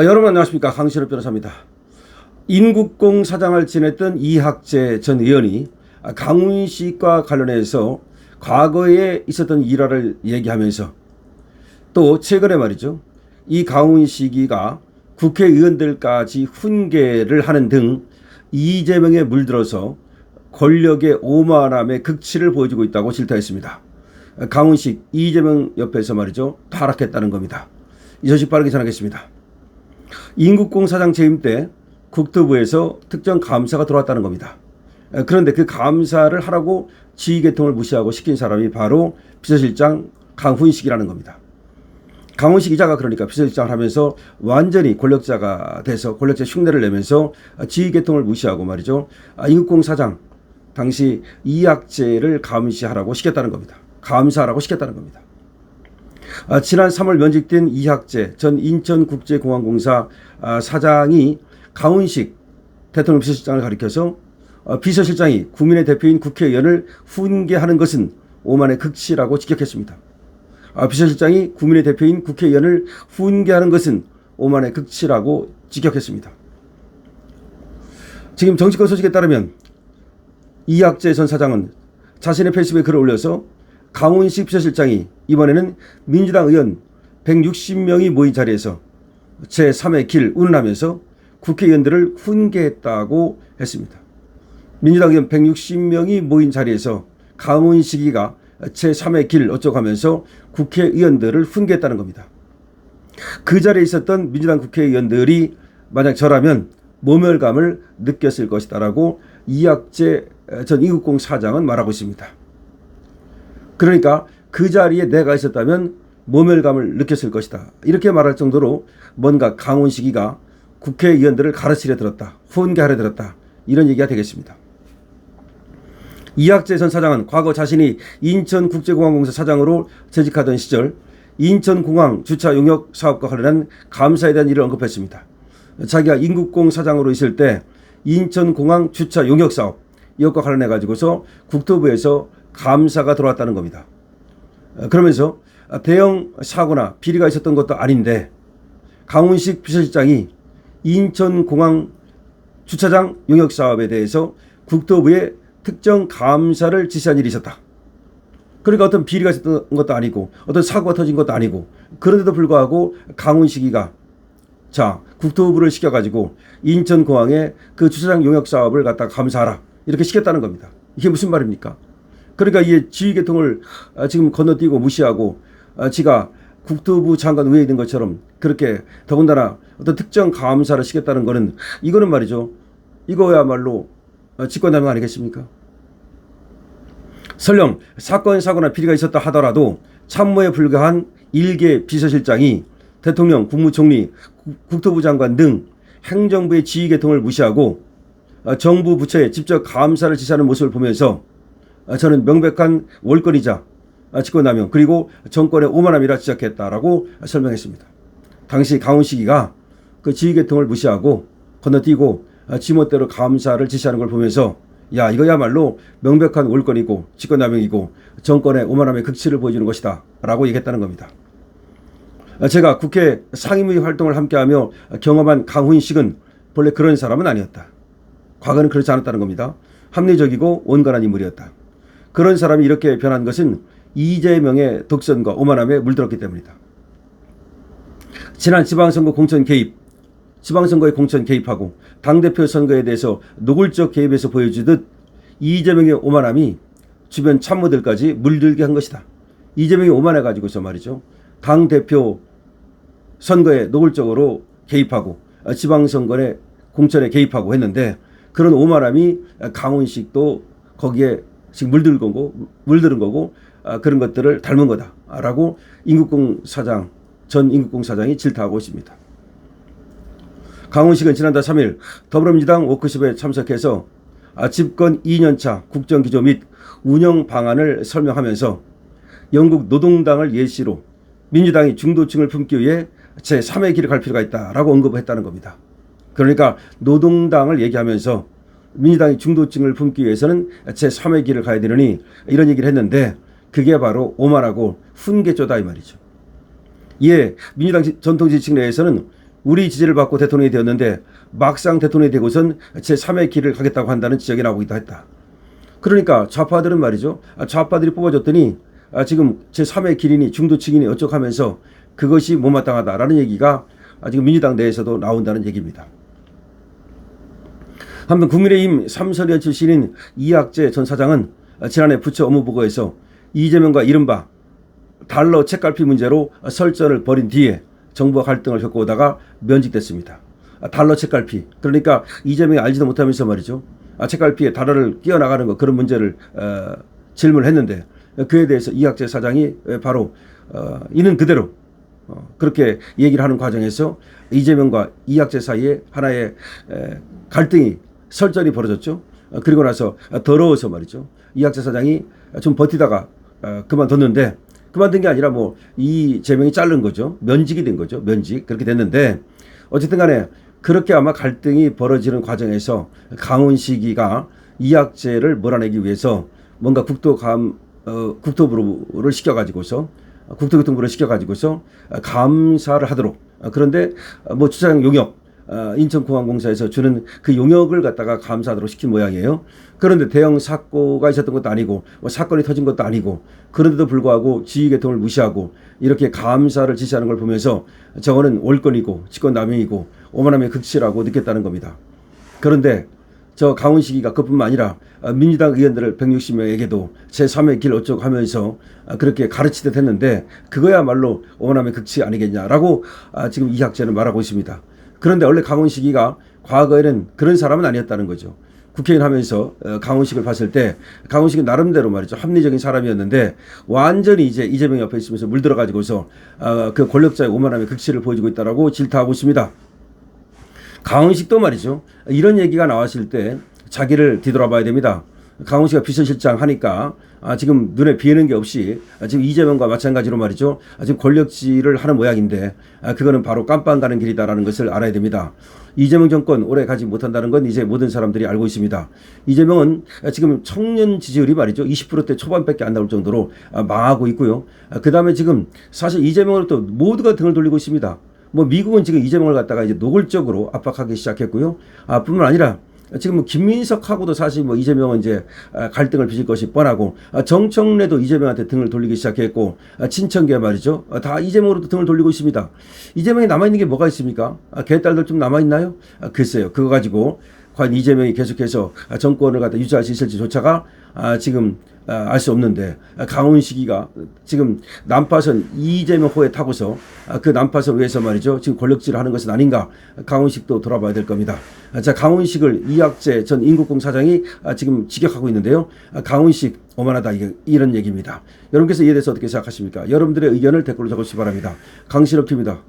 여러분 안녕하십니까. 강신업 변호사입니다. 인국공 사장을 지냈던 이학재 전 의원이 강훈식과 관련해서 과거에 있었던 일화를 얘기하면서 또 최근에 말이죠. 이 강훈식이가 국회의원들까지 훈계를 하는 등 이재명에 물들어서 권력의 오만함의 극치를 보여주고 있다고 질타했습니다. 강훈식, 이재명 옆에서 말이죠. 타락했다는 겁니다. 이 소식 빠르게 전하겠습니다. 인국공 사장 재임 때 국토부에서 특정 감사가 들어왔다는 겁니다. 그런데 그 감사를 하라고 지휘계통을 무시하고 시킨 사람이 바로 비서실장 강훈식이라는 겁니다. 강훈식 기자가 그러니까 비서실장을 하면서 완전히 권력자가 돼서 권력자 흉내를 내면서 지휘계통을 무시하고 말이죠. 인국공 사장 당시 이학재를 감시하라고 시켰다는 겁니다. 감사하라고 시켰다는 겁니다. 지난 3월 면직된 이학재 전 인천국제공항공사 사장이 강훈식 대통령 비서실장을 가리켜서 비서실장이 국민의 대표인 국회의원을 훈계하는 것은 오만의 극치라고 직격했습니다. 비서실장이 국민의 대표인 국회의원을 훈계하는 것은 오만의 극치라고 직격했습니다. 지금 정치권 소식에 따르면 이학재 전 사장은 자신의 페이스북에 글을 올려서 강훈식 비서실장이 이번에는 민주당 의원 160명이 모인 자리에서 제3의 길 운운하면서 국회의원들을 훈계했다고 했습니다. 민주당 의원 160명이 모인 자리에서 강훈식이가 제3의 길 어쩌고 하면서 국회의원들을 훈계했다는 겁니다. 그 자리에 있었던 민주당 국회의원들이 만약 저라면 모멸감을 느꼈을 것이다라고 이학재 전 인국공 사장은 말하고 있습니다. 그러니까 그 자리에 내가 있었다면 모멸감을 느꼈을 것이다. 이렇게 말할 정도로 뭔가 강훈식이가 국회의원들을 가르치려 들었다. 훈계하려 들었다. 이런 얘기가 되겠습니다. 이학재 전 사장은 과거 자신이 인천국제공항공사 사장으로 재직하던 시절 인천공항 주차 용역 사업과 관련한 감사에 대한 일을 언급했습니다. 자기가 인국공 사장으로 있을 때 인천공항 주차 용역 사업 이것과 관련해 가지고서 국토부에서 감사가 들어왔다는 겁니다. 그러면서 대형 사고나 비리가 있었던 것도 아닌데 강훈식 비서실장이 인천공항 주차장 용역 사업에 대해서 국토부에 특정 감사를 지시한 일이 있었다. 그러니까 어떤 비리가 있었던 것도 아니고 어떤 사고가 터진 것도 아니고 그런데도 불구하고 강훈식이가 국토부를 시켜가지고 인천공항에 그 주차장 용역 사업을 갖다가 감사하라 이렇게 시켰다는 겁니다. 이게 무슨 말입니까? 그러니까 이 지휘계통을 지금 건너뛰고 무시하고 지가 국토부 장관 위에 있는 것처럼 그렇게 더군다나 어떤 특정 감사를 시켰다는 거는 이거는 말이죠. 이거야말로 직권남용 아니겠습니까? 설령 사건 사고나 비리가 있었다 하더라도 참모에 불과한 일개 비서실장이 대통령, 국무총리, 국토부 장관 등 행정부의 지휘계통을 무시하고 정부 부처에 직접 감사를 지시하는 모습을 보면서 저는 명백한 월권이자 직권남용 그리고 정권의 오만함이라 지적했다라고 설명했습니다. 당시 강훈식이가 그 지휘계통을 무시하고 건너뛰고 지멋대로 감사를 지시하는 걸 보면서 야 이거야말로 명백한 월권이고 직권남용이고 정권의 오만함의 극치를 보여주는 것이다 라고 얘기했다는 겁니다. 제가 국회 상임위 활동을 함께하며 경험한 강훈식은 본래 그런 사람은 아니었다. 과거는 그렇지 않았다는 겁니다. 합리적이고 온건한 인물이었다. 그런 사람이 이렇게 변한 것은 이재명의 독선과 오만함에 물들었기 때문이다. 지난 지방선거 공천 개입, 지방선거에 공천 개입하고 당대표 선거에 대해서 노골적 개입에서 보여주듯 이재명의 오만함이 주변 참모들까지 물들게 한 것이다. 이재명이 오만해가지고서 말이죠. 당대표 선거에 노골적으로 개입하고 지방선거에 공천에 개입하고 했는데 그런 오만함이 강훈식도 거기에 지금 물들은 거고 그런 것들을 닮은 거다라고 인국공 사장 전 인국공 사장이 질타하고 있습니다. 강훈식은 지난달 3일 더불어민주당 워크숍에 참석해서 집권 2년차 국정기조 및 운영 방안을 설명하면서 영국 노동당을 예시로 민주당이 중도층을 품기 위해 제3의 길을 갈 필요가 있다라고 언급했다는 겁니다. 그러니까 노동당을 얘기하면서 민주당이 중도층을 품기 위해서는 제3의 길을 가야 되느니 이런 얘기를 했는데 그게 바로 오만하고 훈계조다 이 말이죠. 이에 민주당 전통 지지층 내에서는 우리 지지를 받고 대통령이 되었는데 막상 대통령이 되고선 제3의 길을 가겠다고 한다는 지적이 나오기도 했다. 그러니까 좌파들은 말이죠. 좌파들이 뽑아줬더니 지금 제3의 길이니 중도층이니 어쩌고 하면서 그것이 못마땅하다라는 얘기가 지금 민주당 내에서도 나온다는 얘기입니다. 한편 국민의힘 삼선의원 출신인 이학재 전 사장은 지난해 부처 업무보고에서 이재명과 이른바 달러 책갈피 문제로 설전을 벌인 뒤에 정부와 갈등을 겪어오다가 면직됐습니다. 달러 책갈피, 그러니까 이재명이 알지도 못하면서 말이죠. 책갈피에 달러를 끼워나가는 것, 그런 문제를 질문을 했는데 그에 대해서 이학재 사장이 바로 있는 그대로 그렇게 얘기를 하는 과정에서 이재명과 이학재 사이에 하나의 갈등이 설전이 벌어졌죠. 그리고 나서 더러워서 말이죠. 이학재 사장이 좀 버티다가 그만뒀는데 그만둔 게 아니라 뭐 이재명이 자른 거죠. 면직이 된 거죠. 면직. 그렇게 됐는데 어쨌든 간에 그렇게 아마 갈등이 벌어지는 과정에서 강훈식이가 이학재를 몰아내기 위해서 뭔가 국토부를 시켜가지고서 국토교통부를 시켜가지고서 감사를 하도록 그런데 뭐 주차장 용역 인천공항공사에서 주는 그 용역을 갖다가 감사하도록 시킨 모양이에요. 그런데 대형 사고가 있었던 것도 아니고 뭐 사건이 터진 것도 아니고 그런데도 불구하고 지휘계통을 무시하고 이렇게 감사를 지시하는 걸 보면서 저거는 월권이고 직권남용이고 오만함의 극치라고 느꼈다는 겁니다. 그런데 저 강훈식이가 그뿐만 아니라 민주당 의원들을 160명에게도 제3의 길 어쩌고 하면서 그렇게 가르치듯 했는데 그거야말로 오만함의 극치 아니겠냐라고 지금 이학재는 말하고 있습니다. 그런데 원래 강훈식이가 과거에는 그런 사람은 아니었다는 거죠. 국회의원 하면서 강훈식을 봤을 때 강훈식은 나름대로 말이죠. 합리적인 사람이었는데 완전히 이제 이재명 옆에 있으면서 물들어가지고서 그 권력자의 오만함의 극치를 보여주고 있다라고 질타하고 있습니다. 강훈식도 말이죠. 이런 얘기가 나왔을 때 자기를 뒤돌아봐야 됩니다. 강훈식가 비서실장 하니까 지금 눈에 비는 게 없이 지금 이재명과 마찬가지로 말이죠. 지금 권력질을 하는 모양인데 그거는 바로 깜빵 가는 길이다라는 것을 알아야 됩니다. 이재명 정권 오래 가지 못한다는 건 이제 모든 사람들이 알고 있습니다. 이재명은 지금 청년 지지율이 말이죠. 20%대 초반밖에 안 나올 정도로 망하고 있고요. 그 다음에 지금 사실 이재명을 또 모두가 등을 돌리고 있습니다. 뭐 미국은 지금 이재명을 갖다가 이제 노골적으로 압박하기 시작했고요. 뿐만 아니라 지금 뭐 김민석하고도 사실 뭐 이재명은 이제 갈등을 빚을 것이 뻔하고 정청래도 이재명한테 등을 돌리기 시작했고 친천계 말이죠. 다 이재명으로도 등을 돌리고 있습니다. 이재명이 남아있는 게 뭐가 있습니까? 개딸들 좀 남아있나요? 글쎄요. 그거 가지고 과연 이재명이 계속해서 정권을 갖다 유지할 수 있을지조차가 지금 알 수 없는데 강훈식이가 지금 난파선 이재명 호에 타고서 그 난파선을 위해서 말이죠. 지금 권력질을 하는 것은 아닌가. 강훈식도 돌아봐야 될 겁니다. 자, 강훈식을 이학재 전 인국공 사장이 지금 직격하고 있는데요. 강훈식 오만하다 이런 얘기입니다. 여러분께서 이에 대해서 어떻게 생각하십니까? 여러분들의 의견을 댓글로 적어주시기 바랍니다. 강신업 TV입니다.